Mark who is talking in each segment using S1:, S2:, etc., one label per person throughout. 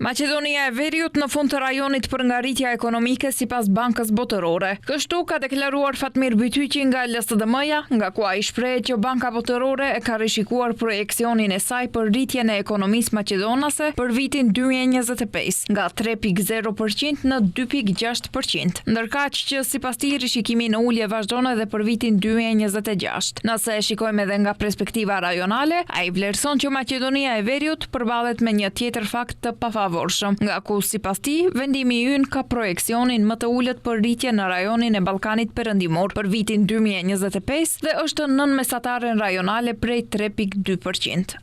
S1: Maqedonia e Veriut në fund të rajonit për ngjarritja ekonomike sipas Bankës Botërore. Kështu ka deklaruar Fatmir Bytyqi nga LSDM-ja, nga ku ai shpreh që Banka Botërore e ka rishikuar projekcionin e saj për rritjen e ekonomisë maqedonase për vitin 2025 nga 3.0% në 2.6%. Ndërkaq që sipas tij rishikimi në ulje vazhdon edhe për vitin 2026. Nëse e shikojmë edhe nga perspektiva rajonale, ai vlerëson që Maqedonia e Veriut përballet me një tjetër fakt të pafavorshëm, nga ku sipas tij vendimi i ynë ka projekcionin më të ulët për rritje në rajonin e Ballkanit Perëndimor për vitin 2025 dhe është nën mesataren rajonale prej 3.2%.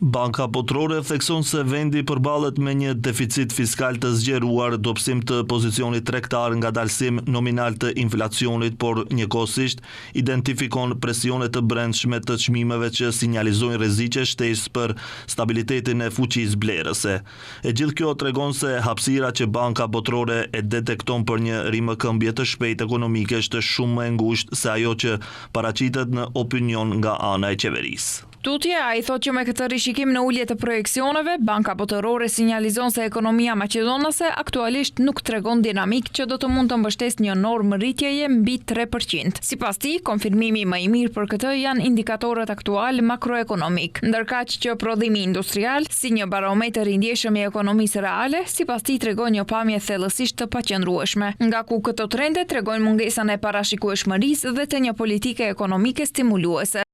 S2: Banka Botërore thekson se vendi përballet me një deficit fiskal të zgjeruar dobësim të pozicionit tregtar nga dalësim nominal të inflacionit, por njëkohësisht identifikon presione të brendshme të çmimeve që sinjalizojnë rreziqe shtesë për stabilitetin e fuqisë blerëse. E gjithë kjo tregon se hapësira që Banka Botërore e detekton për një rimëkëmbje të shpejtë ekonomike është shumë më e ngushtë se ajo që paraqitet në opinion nga ana e qeverisë.
S1: Tutje, ai thotë që me këtë rishikim në ulje të projeksioneve, Banka Botërore sinjalizon se ekonomia maqedonase aktualisht nuk tregon dinamik që do të mund të mbështesë një normë rritjeje mbi 3%. Sipas tij, konfirmimi më i mirë për këtë janë indikatorët aktual makroekonomik, ndërkaq që prodhimi industrial, si një barometër i ndjeshëm i ekonomisë reale, sipas tij tregon një pamje thellësisht të paqëndrueshme, nga ku këto trende tregojnë mungesën e parashikueshmërisë dhe të një politike ekonomike stimuluese.